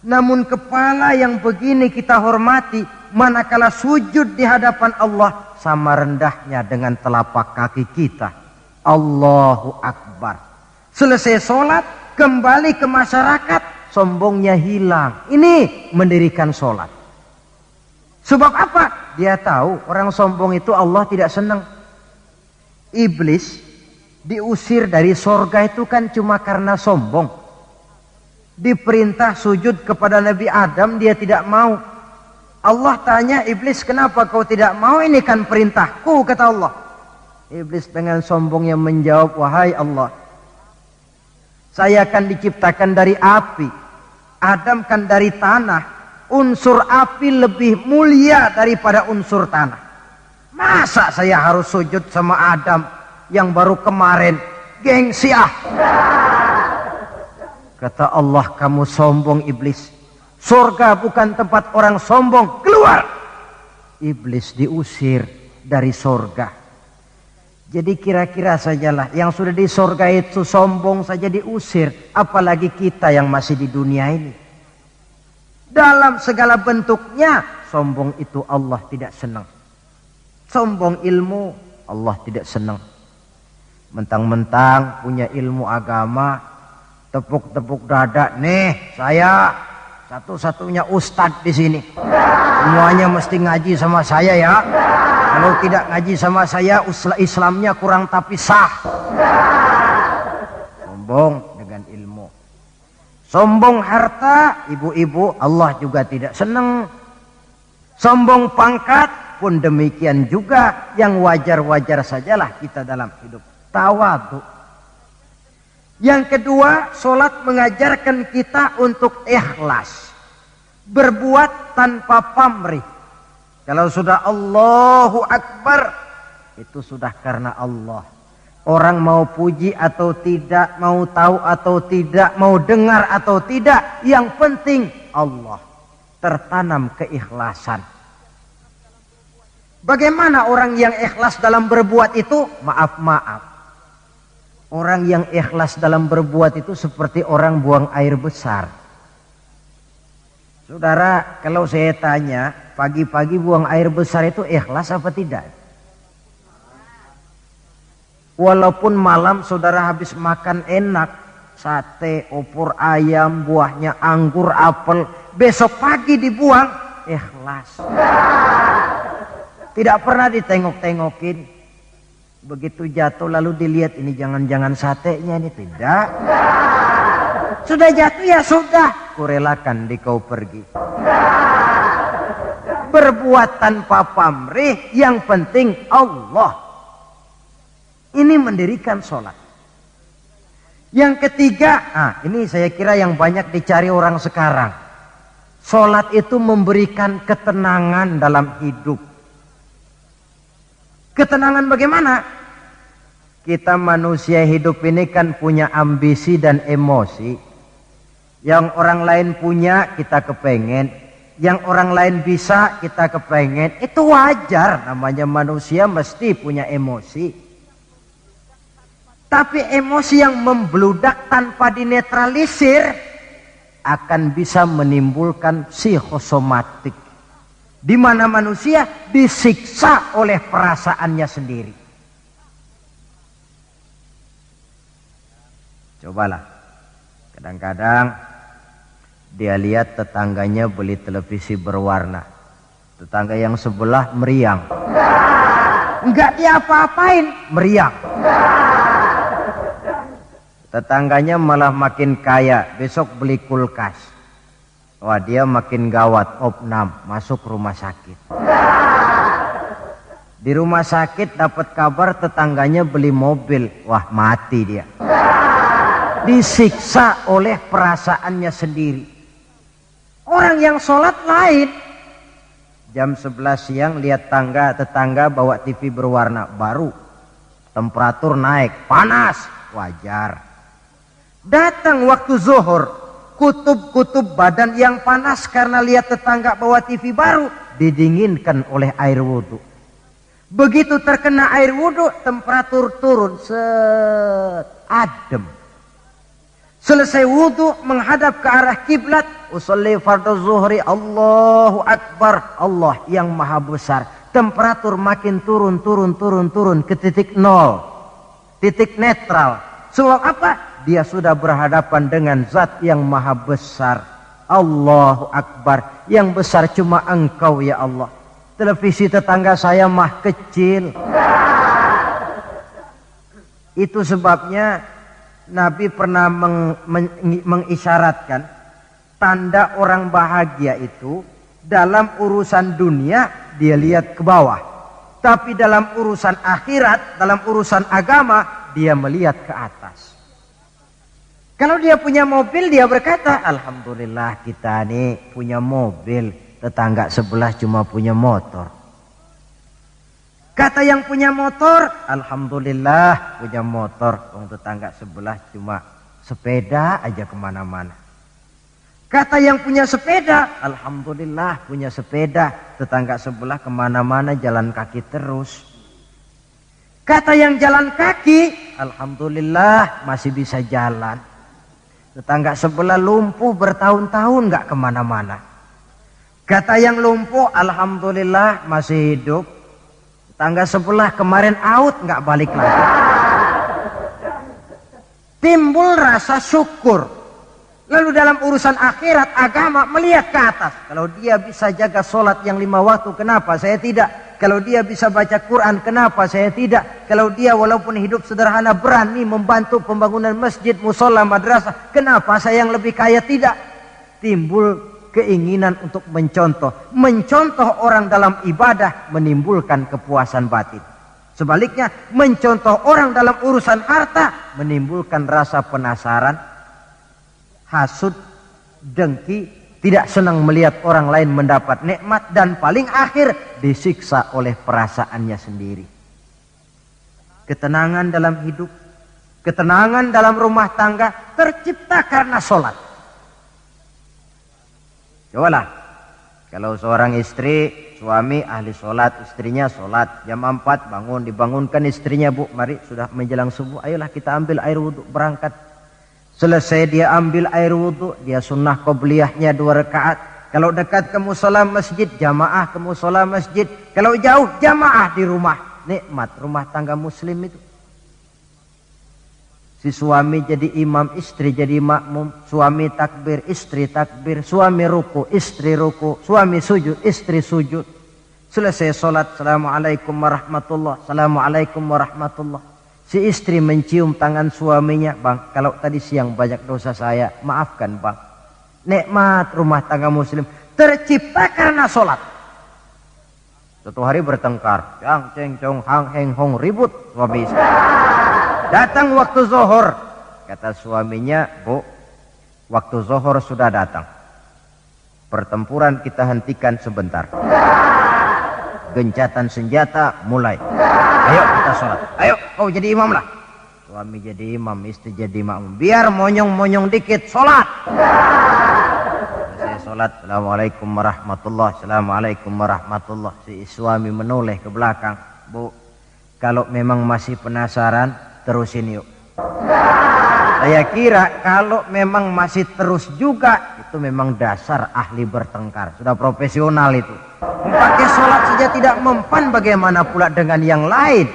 Namun kepala yang begini kita hormati, manakala sujud di hadapan Allah, sama rendahnya dengan telapak kaki kita. Allahu Akbar. Selesai sholat, kembali ke masyarakat, sombongnya hilang. Ini mendirikan sholat. Sebab apa? Dia tahu orang sombong itu Allah tidak senang. Iblis diusir dari sorga itu kan cuma karena sombong. Diperintah sujud kepada Nabi Adam, dia tidak mau. Allah tanya iblis, kenapa kau tidak mau? Ini kan perintahku, kata Allah. Iblis dengan sombongnya menjawab, wahai Allah, saya akan diciptakan dari api, Adam kan dari tanah. Unsur api lebih mulia daripada unsur tanah. Masa saya harus sujud sama Adam yang baru kemarin? Gengsi ah. Kata Allah, kamu sombong iblis. Surga bukan tempat orang sombong. Keluar. Iblis diusir dari surga. Jadi kira-kira sajalah yang sudah di surga itu sombong saja diusir. Apalagi kita yang masih di dunia ini. Dalam segala bentuknya, sombong itu Allah tidak senang. Sombong ilmu, Allah tidak senang. Mentang-mentang punya ilmu agama, tepuk-tepuk dada, nih saya satu-satunya ustadz di sini. Semuanya mesti ngaji sama saya ya. Kalau tidak ngaji sama saya, Islamnya kurang tapi sah. Sombong dengan ilmu. Sombong harta, ibu-ibu, Allah juga tidak senang. Sombong pangkat pun demikian juga, yang wajar-wajar sajalah kita dalam hidup. Tawadhu. Yang kedua, sholat mengajarkan kita untuk ikhlas. Berbuat tanpa pamrih. Kalau sudah Allahu Akbar, itu sudah karena Allah. Orang mau puji atau tidak, mau tahu atau tidak, mau dengar atau tidak, yang penting Allah. Tertanam keikhlasan. Bagaimana orang yang ikhlas dalam berbuat itu? Maaf. Orang yang ikhlas dalam berbuat itu seperti orang buang air besar. Saudara, kalau saya tanya, pagi-pagi buang air besar itu ikhlas apa tidak? Walaupun malam saudara habis makan enak, sate, opor ayam, buahnya anggur, apel, besok pagi dibuang, ikhlas. Tidak pernah ditengok-tengokin. Begitu jatuh lalu dilihat, ini jangan-jangan satenya ini, tidak. Sudah jatuh ya sudah, kurelakan kau pergi. Berbuat tanpa pamrih, yang penting Allah. Ini mendirikan sholat. Yang ketiga, ini saya kira yang banyak dicari orang sekarang. Sholat itu memberikan ketenangan dalam hidup. Ketenangan bagaimana? Kita manusia hidup ini kan punya ambisi dan emosi. Yang orang lain punya, kita kepengen. Yang orang lain bisa, kita kepengen. Itu wajar, namanya manusia mesti punya emosi. Tapi emosi yang membludak tanpa dinetralisir akan bisa menimbulkan psikosomatik. Di mana manusia disiksa oleh perasaannya sendiri. Cobalah. Kadang-kadang dia lihat tetangganya beli televisi berwarna. Tetangga yang sebelah meriang. Enggak dia apa-apain, meriang. Tetangganya malah makin kaya, besok beli kulkas. Wah, dia makin gawat, opnam, masuk rumah sakit. Di rumah sakit dapat kabar tetangganya beli mobil, wah mati dia. Disiksa oleh perasaannya sendiri. Orang yang sholat lain. Jam 11 siang lihat tetangga bawa TV berwarna baru. Temperatur naik, panas, wajar. Datang waktu zuhur, kutub-kutub badan yang panas karena lihat tetangga bawa TV baru, didinginkan oleh air wudhu. Begitu terkena air wudhu, temperatur turun, adem. Selesai wudhu, menghadap ke arah kiblat, usolli fardhu zuhri, Allahu Akbar, Allah yang maha besar. Temperatur makin turun ke titik nol, titik netral. Sebab apa? Dia sudah berhadapan dengan zat yang maha besar. Allahu Akbar, yang besar cuma Engkau ya Allah. Televisi tetangga saya mah kecil. Itu sebabnya Nabi pernah mengisyaratkan tanda orang bahagia itu dalam urusan dunia dia lihat ke bawah, tapi dalam urusan akhirat, dalam urusan agama dia melihat ke atas. Kalau dia punya mobil dia berkata, alhamdulillah kita nih punya mobil, tetangga sebelah cuma punya motor. Kata yang punya motor, alhamdulillah punya motor, tetangga sebelah cuma sepeda aja kemana-mana. Kata yang punya sepeda, alhamdulillah punya sepeda, tetangga sebelah kemana-mana jalan kaki terus. Kata yang jalan kaki, alhamdulillah masih bisa jalan. Tetangga sebelah lumpuh bertahun-tahun gak kemana-mana. Kata yang lumpuh, alhamdulillah masih hidup. Tetangga sebelah kemarin out gak balik lagi. Timbul rasa syukur. Lalu dalam urusan akhirat, agama melihat ke atas. Kalau dia bisa jaga sholat yang 5 waktu, kenapa saya tidak? Kalau dia bisa baca Quran, kenapa saya tidak? Kalau dia walaupun hidup sederhana berani membantu pembangunan masjid, musola, madrasah, kenapa saya yang lebih kaya tidak? Timbul keinginan untuk mencontoh. Mencontoh orang dalam ibadah menimbulkan kepuasan batin. Sebaliknya, mencontoh orang dalam urusan harta menimbulkan rasa penasaran, hasud, dengki, tidak senang melihat orang lain mendapat nikmat, dan paling akhir disiksa oleh perasaannya sendiri. Ketenangan dalam hidup, ketenangan dalam rumah tangga tercipta karena sholat. Cobalah, kalau seorang istri, suami ahli sholat, istrinya sholat, jam 4 bangun, dibangunkan istrinya, bu mari sudah menjelang subuh, ayolah kita ambil air wudhu berangkat. Selesai dia ambil air wudhu, dia sunnah qobliyahnya 2 rakaat. Kalau dekat ke musola masjid, jamaah ke musola masjid. Kalau jauh, jamaah di rumah. Nikmat rumah tangga muslim itu. Si suami jadi imam, istri jadi makmum. Suami takbir, istri takbir. Suami ruku, istri ruku. Suami sujud, istri sujud. Selesai sholat, assalamualaikum warahmatullah, assalamualaikum warahmatullah. Si istri mencium tangan suaminya, bang, kalau tadi siang banyak dosa saya, maafkan bang. Nikmat rumah tangga muslim tercipta karena sholat. Suatu hari bertengkar, cang ceng cong hang heng hong, ribut suami istri. Datang waktu zuhur, kata suaminya, bu, waktu zuhur sudah datang. Pertempuran kita hentikan sebentar. Gencatan senjata mulai. Ayo kita sholat. Ayo kau jadi imam lah. Suami jadi imam, istri jadi makmum. Biar monyong-monyong dikit sholat. Saya sholat. Assalamualaikum warahmatullah. Assalamualaikum warahmatullah. Si suami menoleh ke belakang. Bu, kalau memang masih penasaran, terusin yuk. Saya kira kalau memang masih terus juga, itu memang dasar ahli bertengkar. Sudah profesional itu. Pakai sholat saja tidak mempan, bagaimana pula dengan yang lain.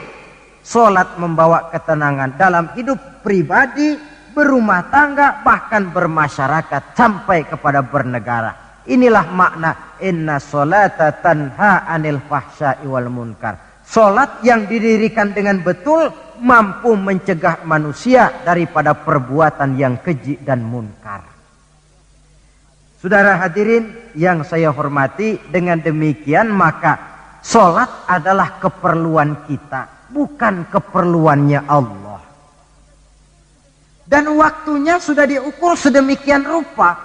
Sholat membawa ketenangan dalam hidup pribadi, berumah tangga, bahkan bermasyarakat sampai kepada bernegara. Inilah makna inna sholata tanha anil fahsya'i wal munkar. Sholat yang didirikan dengan betul mampu mencegah manusia daripada perbuatan yang keji dan munkar. Saudara hadirin yang saya hormati, dengan demikian maka sholat adalah keperluan kita, bukan keperluannya Allah. Dan waktunya sudah diukur sedemikian rupa.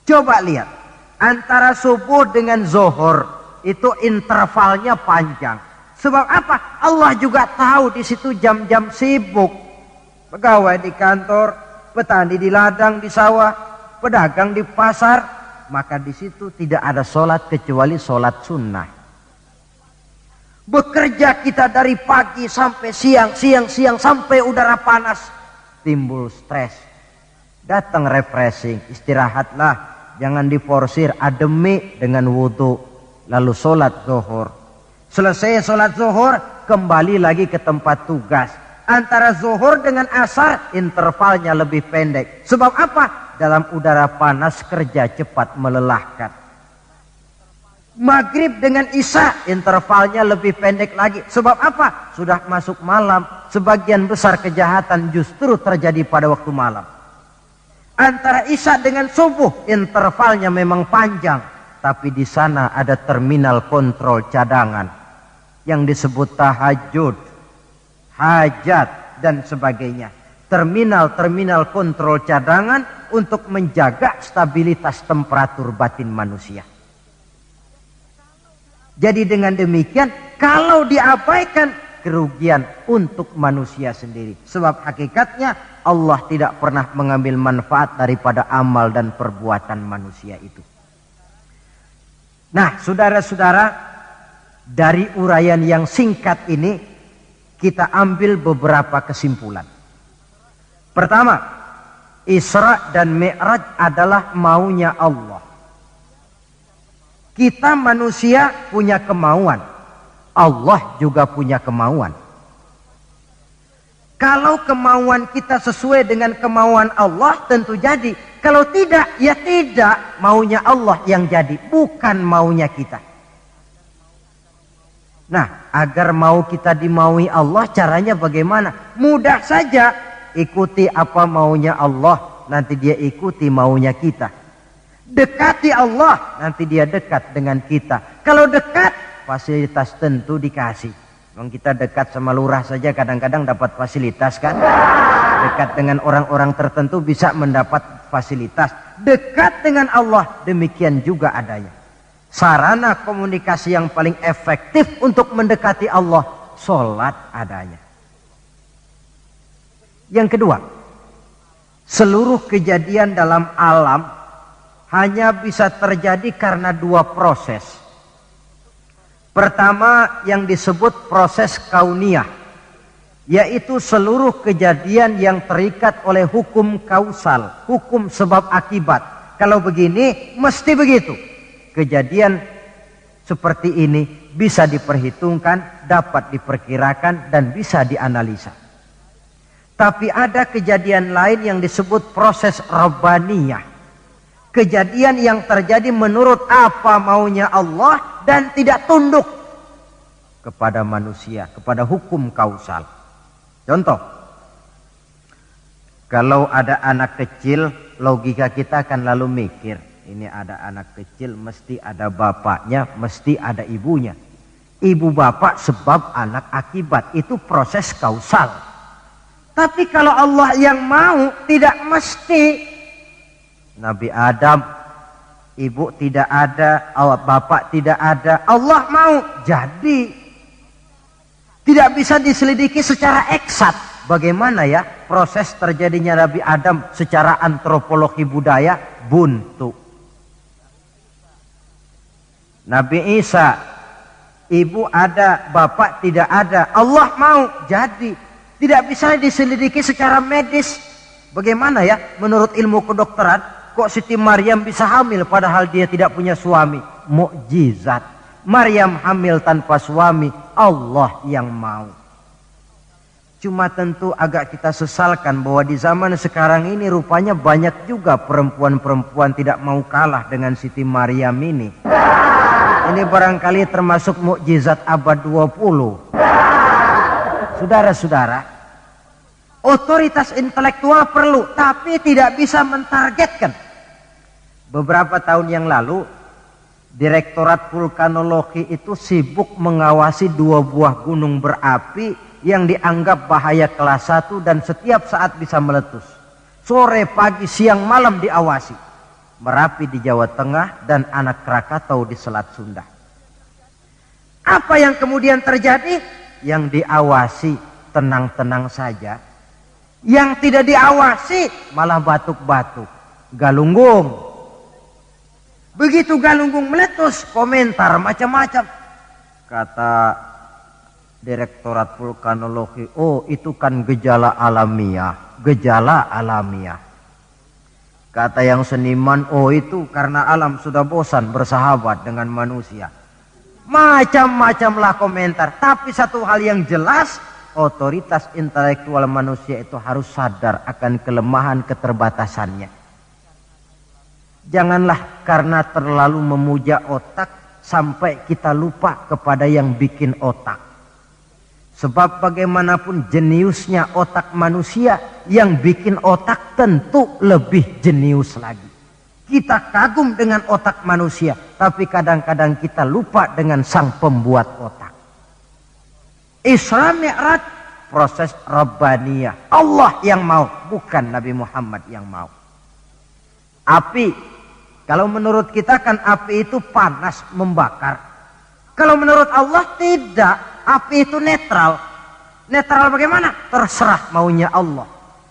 Coba lihat, antara subuh dengan zuhur itu intervalnya panjang. Sebab apa? Allah juga tahu di situ jam-jam sibuk. Pegawai di kantor, petani di ladang, di sawah, pedagang di pasar, maka di situ tidak ada sholat kecuali sholat sunnah. Bekerja kita dari pagi sampai siang sampai udara panas, timbul stres. Datang refreshing, istirahatlah, jangan diforsir, ademi dengan wudhu, lalu sholat zuhur. Selesai sholat zuhur, kembali lagi ke tempat tugas. Antara zuhur dengan asar intervalnya lebih pendek. Sebab apa? Dalam udara panas kerja cepat melelahkan. Maghrib dengan isya intervalnya lebih pendek lagi. Sebab apa? Sudah masuk malam. Sebagian besar kejahatan justru terjadi pada waktu malam. Antara isya dengan subuh intervalnya memang panjang. Tapi di sana ada terminal kontrol cadangan yang disebut tahajud, hajat dan sebagainya. Terminal-terminal kontrol cadangan untuk menjaga stabilitas temperatur batin manusia. Jadi dengan demikian, kalau diabaikan, kerugian untuk manusia sendiri. Sebab hakikatnya Allah tidak pernah mengambil manfaat daripada amal dan perbuatan manusia itu. Nah, saudara-saudara, dari uraian yang singkat ini kita ambil beberapa kesimpulan. Pertama, Isra dan Mi'raj adalah maunya Allah. Kita manusia punya kemauan, Allah juga punya kemauan. Kalau kemauan kita sesuai dengan kemauan Allah, tentu jadi. Kalau tidak, ya tidak. Maunya Allah yang jadi, bukan maunya kita. Nah, agar mau kita dimaui Allah, caranya bagaimana? Mudah saja. Ikuti apa maunya Allah, nanti dia ikuti maunya kita. Dekati Allah, nanti dia dekat dengan kita. Kalau dekat, fasilitas tentu dikasih. Memang kita dekat sama lurah saja kadang-kadang dapat fasilitas kan. Dekat dengan orang-orang tertentu bisa mendapat fasilitas. Dekat dengan Allah, demikian juga adanya. Sarana komunikasi yang paling efektif untuk mendekati Allah, sholat adanya. Yang kedua, seluruh kejadian dalam alam hanya bisa terjadi karena dua proses. Pertama yang disebut proses kauniyah, yaitu seluruh kejadian yang terikat oleh hukum kausal, hukum sebab akibat. Kalau begini, mesti begitu. Kejadian seperti ini bisa diperhitungkan, dapat diperkirakan, dan bisa dianalisa. Tapi ada kejadian lain yang disebut proses rabbaniyah. Kejadian yang terjadi menurut apa maunya Allah dan tidak tunduk kepada manusia, kepada hukum kausal. Contoh, kalau ada anak kecil, logika kita akan lalu mikir, ini ada anak kecil, mesti ada bapaknya, mesti ada ibunya. Ibu bapak sebab anak akibat, itu proses kausal. Tapi kalau Allah yang mau, tidak mesti. Nabi Adam, ibu tidak ada, bapak tidak ada, Allah mau jadi. Tidak bisa diselidiki secara eksat. Bagaimana ya proses terjadinya Nabi Adam secara antropologi budaya? Buntu. Nabi Isa, ibu ada, bapak tidak ada, Allah mau jadi. Tidak bisa diselidiki secara medis. Bagaimana ya menurut ilmu kedokteran? Kok Siti Maryam bisa hamil padahal dia tidak punya suami? Mukjizat. Maryam hamil tanpa suami, Allah yang mau. Cuma tentu agak kita sesalkan bahwa di zaman sekarang ini rupanya banyak juga perempuan-perempuan tidak mau kalah dengan Siti Maryam ini. Ini barangkali termasuk mukjizat abad 20. Saudara-saudara, otoritas intelektual perlu, tapi tidak bisa mentargetkan. Beberapa tahun yang lalu, Direktorat Vulkanologi itu sibuk mengawasi 2 buah gunung berapi yang dianggap bahaya kelas 1 dan setiap saat bisa meletus. Sore, pagi, siang, malam diawasi. Merapi di Jawa Tengah, dan Anak Krakatau di Selat Sunda. Apa yang kemudian terjadi? Yang diawasi tenang-tenang saja. Yang tidak diawasi malah batuk-batuk. Galunggung. Begitu Galunggung meletus, komentar macam-macam. Kata Direktorat Vulkanologi, oh itu kan gejala alamiah. Gejala alamiah. Kata yang seniman, oh itu karena alam sudah bosan bersahabat dengan manusia. Macam-macamlah komentar. Tapi satu hal yang jelas, otoritas intelektual manusia itu harus sadar akan kelemahan keterbatasannya. Janganlah karena terlalu memuja otak sampai kita lupa kepada yang bikin otak. Sebab bagaimanapun jeniusnya otak manusia, yang bikin otak tentu lebih jenius lagi. Kita kagum dengan otak manusia, tapi kadang-kadang kita lupa dengan sang pembuat otak. Isra Mi'raj, proses Rabbaniyah. Allah yang mau, bukan Nabi Muhammad yang mau. Api, kalau menurut kita kan api itu panas, membakar. Kalau menurut Allah tidak. Api itu netral. Netral bagaimana? Terserah maunya Allah.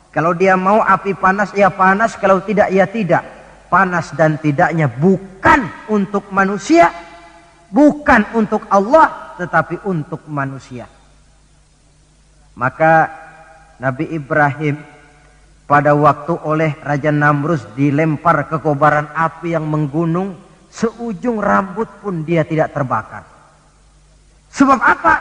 Kalau dia mau api panas, ya panas. Kalau tidak, ya tidak. Panas dan tidaknya bukan untuk manusia. Bukan untuk Allah. Tetapi untuk manusia. Maka Nabi Ibrahim pada waktu oleh Raja Namrus dilempar ke kobaran api yang menggunung. Seujung rambut pun dia tidak terbakar. Sebab apa?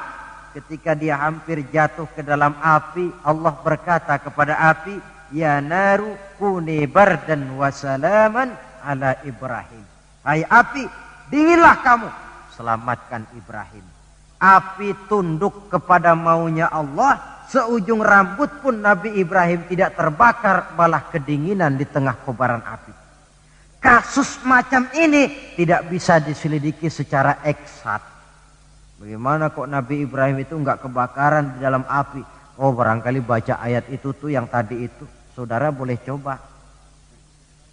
Ketika dia hampir jatuh ke dalam api, Allah berkata kepada api, ya naru kuni bardan wa salaman ala Ibrahim. Hai api, dinginlah kamu, selamatkan Ibrahim. Api tunduk kepada maunya Allah, seujung rambut pun Nabi Ibrahim tidak terbakar, malah kedinginan di tengah kobaran api. Kasus macam ini tidak bisa diselidiki secara eksat. Bagaimana kok Nabi Ibrahim itu enggak kebakaran di dalam api? Oh, barangkali baca ayat itu tuh yang tadi itu. Saudara boleh coba.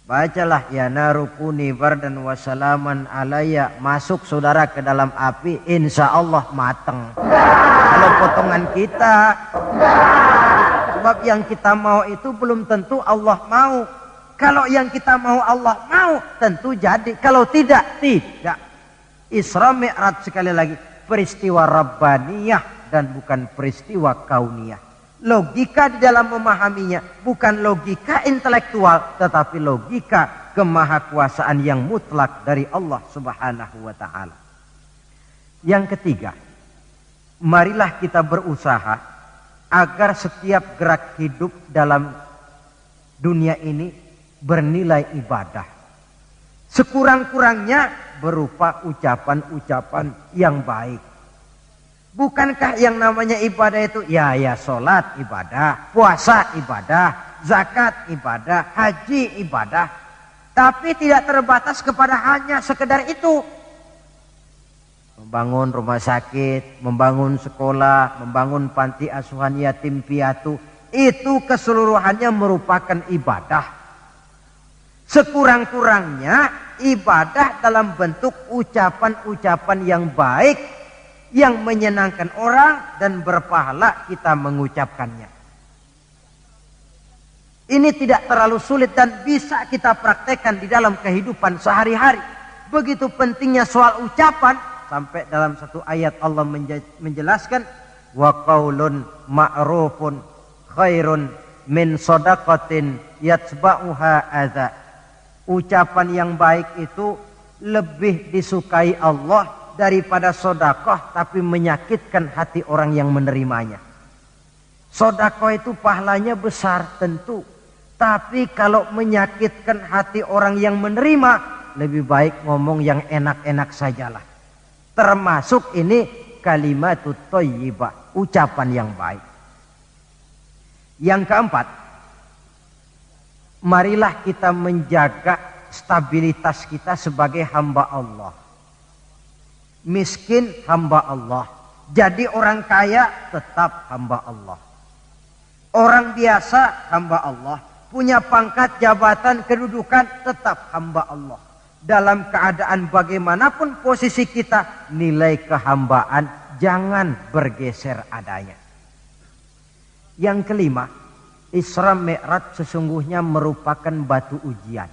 Bacalah ya narukuni bardan wa salaman alayya. Masuk saudara ke dalam api, insya Allah mateng. Kalau potongan kita. Sebab yang kita mau itu belum tentu Allah mau. Kalau yang kita mau Allah mau, tentu jadi. Kalau tidak, tidak. Isra Mi'raj sekali lagi. Peristiwa Rabbaniyah dan bukan peristiwa kauniyah. Logika di dalam memahaminya bukan logika intelektual, tetapi logika kemahakuasaan yang mutlak dari Allah Subhanahu wa ta'ala. Yang ketiga, marilah kita berusaha agar setiap gerak hidup dalam dunia ini bernilai ibadah. Sekurang-kurangnya berupa ucapan-ucapan yang baik. Bukankah yang namanya ibadah itu ya sholat ibadah, puasa ibadah, zakat ibadah, haji ibadah. Tapi tidak terbatas kepada hanya sekedar itu. Membangun rumah sakit, membangun sekolah, membangun panti asuhan yatim piatu, itu keseluruhannya merupakan ibadah. Sekurang-kurangnya ibadah dalam bentuk ucapan-ucapan yang baik, yang menyenangkan orang dan berpahala kita mengucapkannya. Ini tidak terlalu sulit dan bisa kita praktekkan di dalam kehidupan sehari-hari. Begitu pentingnya soal ucapan, sampai dalam satu ayat Allah menjelaskan, wa qaulun ma'rufun khairun min shadaqatin yatba'uha adza. Ucapan yang baik itu lebih disukai Allah daripada sedekah tapi menyakitkan hati orang yang menerimanya. Sedekah itu pahalanya besar tentu, tapi kalau menyakitkan hati orang yang menerima, lebih baik ngomong yang enak-enak sajalah. Termasuk ini kalimatut thayyibah, ucapan yang baik. Yang keempat, marilah kita menjaga stabilitas kita sebagai hamba Allah. Miskin hamba Allah. Jadi orang kaya tetap hamba Allah. Orang biasa hamba Allah. punya pangkat, jabatan, kedudukan, tetap hamba Allah. Dalam keadaan bagaimanapun posisi kita, nilai kehambaan jangan bergeser adanya. Yang kelima, Isra Mi'raj sesungguhnya merupakan batu ujian.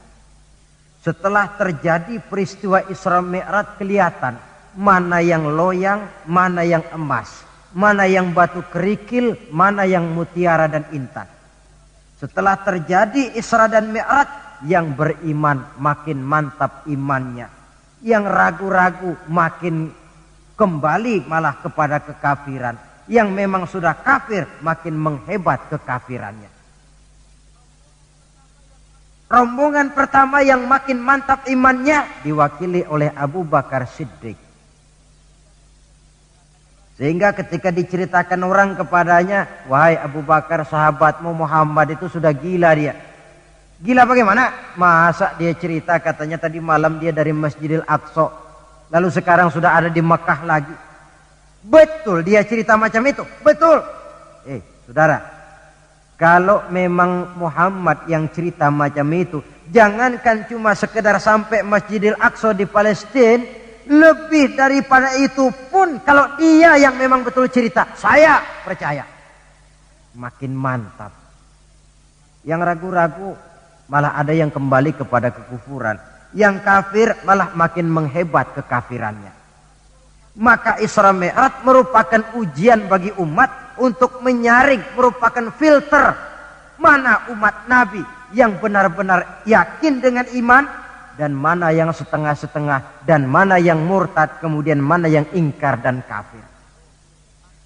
Setelah terjadi peristiwa Isra Mi'raj, kelihatan mana yang loyang, mana yang emas, mana yang batu kerikil, mana yang mutiara dan intan. Setelah terjadi Isra dan Mi'raj, yang beriman makin mantap imannya, yang ragu-ragu makin kembali malah kepada kekafiran, yang memang sudah kafir makin menghebat kekafirannya. Rombongan pertama yang makin mantap imannya diwakili oleh Abu Bakar Siddiq. Sehingga ketika diceritakan orang kepadanya, wahai Abu Bakar, sahabatmu Muhammad itu sudah gila dia. Gila bagaimana? Masa dia cerita katanya tadi malam dia dari Masjidil Aqsa, lalu sekarang sudah ada di Mekah lagi. Betul dia cerita macam itu? Betul. Saudara, kalau memang Muhammad yang cerita macam itu, jangankan cuma sekedar sampai Masjidil Aqsa di Palestina, lebih daripada itu pun kalau dia yang memang betul cerita, saya percaya. Makin mantap. Yang ragu-ragu malah ada yang kembali kepada kekufuran. Yang kafir malah makin menghebat kekafirannya. Maka Isra Mi'raj merupakan ujian bagi umat untuk menyaring, merupakan filter mana umat Nabi yang benar-benar yakin dengan iman, dan mana yang setengah-setengah, dan mana yang murtad, kemudian mana yang ingkar dan kafir.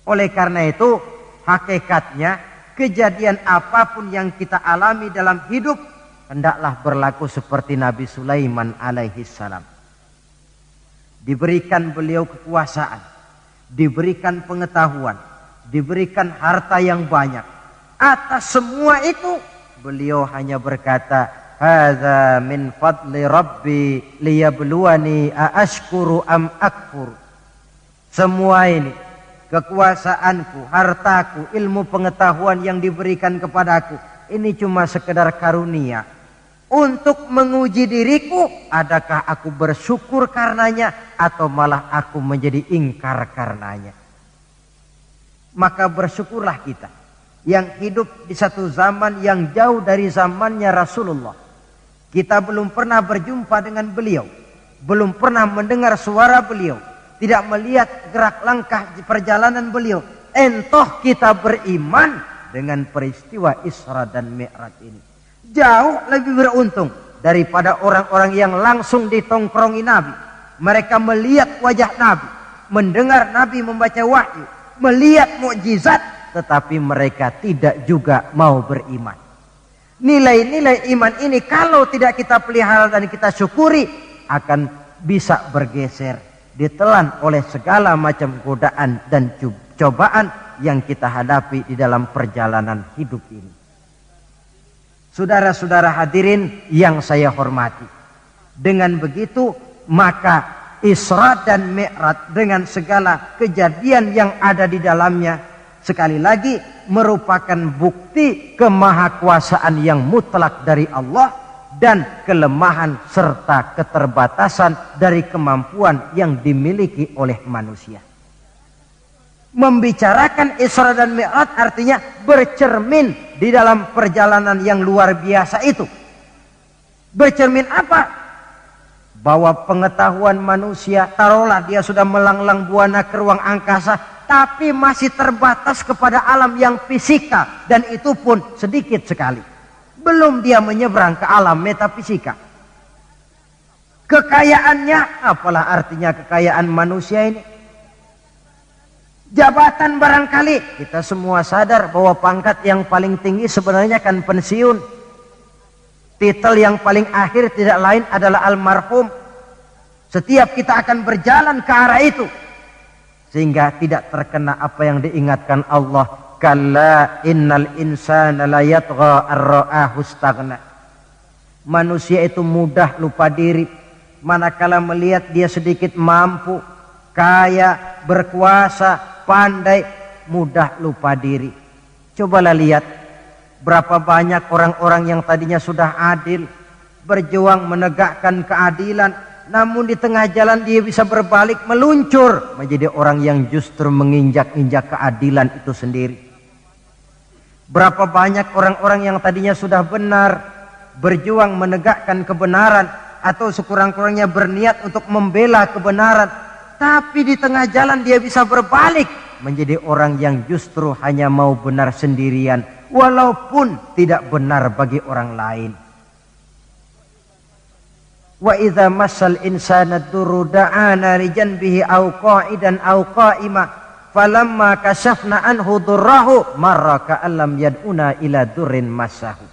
Oleh karena itu, hakikatnya kejadian apapun yang kita alami dalam hidup, hendaklah berlaku seperti Nabi Sulaiman alaihi salam. Diberikan beliau kekuasaan, diberikan pengetahuan, diberikan harta yang banyak. Atas semua itu, beliau hanya berkata, hadza min fadli rabbi liyabluwani aashkuru am akfur. Semua ini, kekuasaanku, hartaku, ilmu pengetahuan yang diberikan kepadaku, ini cuma sekedar karunia untuk menguji diriku, adakah aku bersyukur karenanya atau malah aku menjadi ingkar karenanya. Maka bersyukurlah kita yang hidup di satu zaman yang jauh dari zamannya Rasulullah. Kita belum pernah berjumpa dengan beliau, belum pernah mendengar suara beliau, tidak melihat gerak langkah perjalanan beliau. Entoh kita beriman dengan peristiwa Isra dan Mi'raj ini. Jauh lebih beruntung daripada orang-orang yang langsung ditongkrongi Nabi. Mereka melihat wajah Nabi, mendengar Nabi membaca wahyu, melihat mukjizat, tetapi mereka tidak juga mau beriman. Nilai-nilai iman ini kalau tidak kita pelihara dan kita syukuri, akan bisa bergeser, ditelan oleh segala macam godaan dan cobaan yang kita hadapi di dalam perjalanan hidup ini. Saudara-saudara hadirin yang saya hormati, dengan begitu maka Isra dan Mi'raj dengan segala kejadian yang ada di dalamnya, sekali lagi merupakan bukti kemahakuasaan yang mutlak dari Allah dan kelemahan serta keterbatasan dari kemampuan yang dimiliki oleh manusia. Membicarakan Isra dan Mi'raj artinya bercermin di dalam perjalanan yang luar biasa itu. Bercermin apa? Bahwa pengetahuan manusia, taruhlah dia sudah melanglang buana ke ruang angkasa, tapi masih terbatas kepada alam yang fisika, dan itu pun sedikit sekali. Belum dia menyeberang ke alam metafisika. Kekayaannya, apalah artinya kekayaan manusia ini? Jabatan barangkali, kita semua sadar bahwa pangkat yang paling tinggi sebenarnya kan pensiun. Titel yang paling akhir tidak lain adalah almarhum. Setiap kita akan berjalan ke arah itu, sehingga tidak terkena apa yang diingatkan Allah, kalla innal insana la yatgha ar-ra'ahu istaghna. Manusia itu mudah lupa diri manakala melihat dia sedikit mampu, kaya, berkuasa, pandai, mudah lupa diri. Cobalah lihat Berapa banyak orang-orang yang tadinya sudah adil, berjuang menegakkan keadilan, namun di tengah jalan dia bisa berbalik meluncur menjadi orang yang justru menginjak-injak keadilan itu sendiri. Berapa banyak orang-orang yang tadinya sudah benar, berjuang menegakkan kebenaran, atau sekurang-kurangnya berniat untuk membela kebenaran, tapi di tengah jalan dia bisa berbalik menjadi orang yang justru hanya mau benar sendirian, walaupun tidak benar bagi orang lain. Wa idza massal insana durru da'ana li janbihi aw qa'idan aw qa'ima falamma kashafna anhu durrahu marra ka'allam yad'una ila durrin massahu.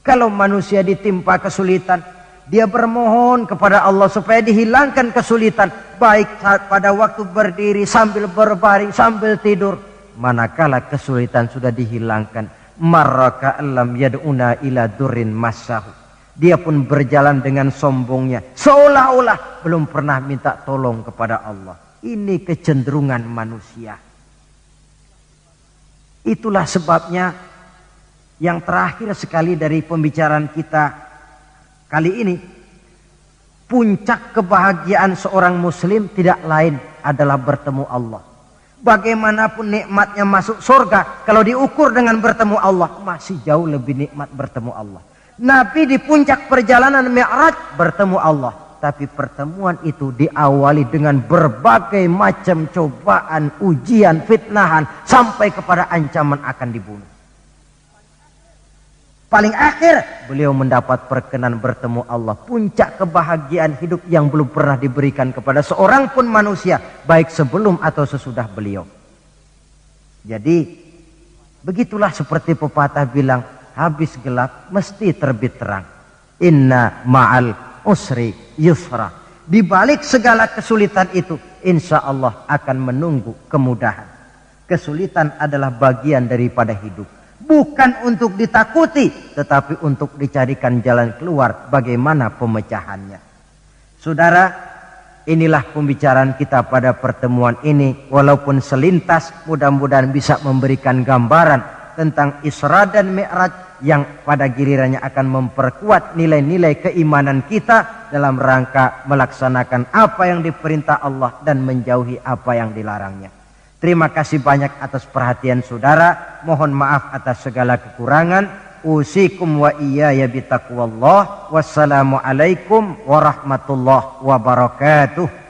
Kalau manusia ditimpa kesulitan, dia bermohon kepada Allah supaya dihilangkan kesulitan, baik saat pada waktu berdiri, sambil berbaring, sambil tidur. Manakala kesulitan sudah dihilangkan, marra ka'allam yad'una ila durrin massahu, dia pun berjalan dengan sombongnya, seolah-olah belum pernah minta tolong kepada Allah. Ini kecenderungan manusia. Itulah sebabnya yang terakhir sekali dari pembicaraan kita kali ini, puncak kebahagiaan seorang muslim tidak lain adalah bertemu Allah. Bagaimanapun nikmatnya masuk surga, kalau diukur dengan bertemu Allah, masih jauh lebih nikmat bertemu Allah. Nabi di puncak perjalanan Mi'raj bertemu Allah, tapi pertemuan itu diawali dengan berbagai macam cobaan, ujian, fitnahan, sampai kepada ancaman akan dibunuh. Paling akhir beliau mendapat perkenan bertemu Allah, puncak kebahagiaan hidup yang belum pernah diberikan kepada seorang pun manusia, baik sebelum atau sesudah beliau. Jadi begitulah seperti pepatah bilang, habis gelap mesti terbit terang. Inna ma'al usri yusra. Di balik segala kesulitan itu, insya Allah akan menunggu kemudahan. Kesulitan adalah bagian daripada hidup. Bukan untuk ditakuti, tetapi untuk dicarikan jalan keluar bagaimana pemecahannya. Saudara, inilah pembicaraan kita pada pertemuan ini. Walaupun selintas, mudah-mudahan bisa memberikan gambaran tentang Isra dan Mi'raj yang pada gilirannya akan memperkuat nilai-nilai keimanan kita dalam rangka melaksanakan apa yang diperintah Allah dan menjauhi apa yang dilarangnya. Terima kasih banyak atas perhatian saudara. Mohon maaf atas segala kekurangan. Usikum wa iyaya bitaqwallah. Wassalamualaikum warahmatullahi wabarakatuh.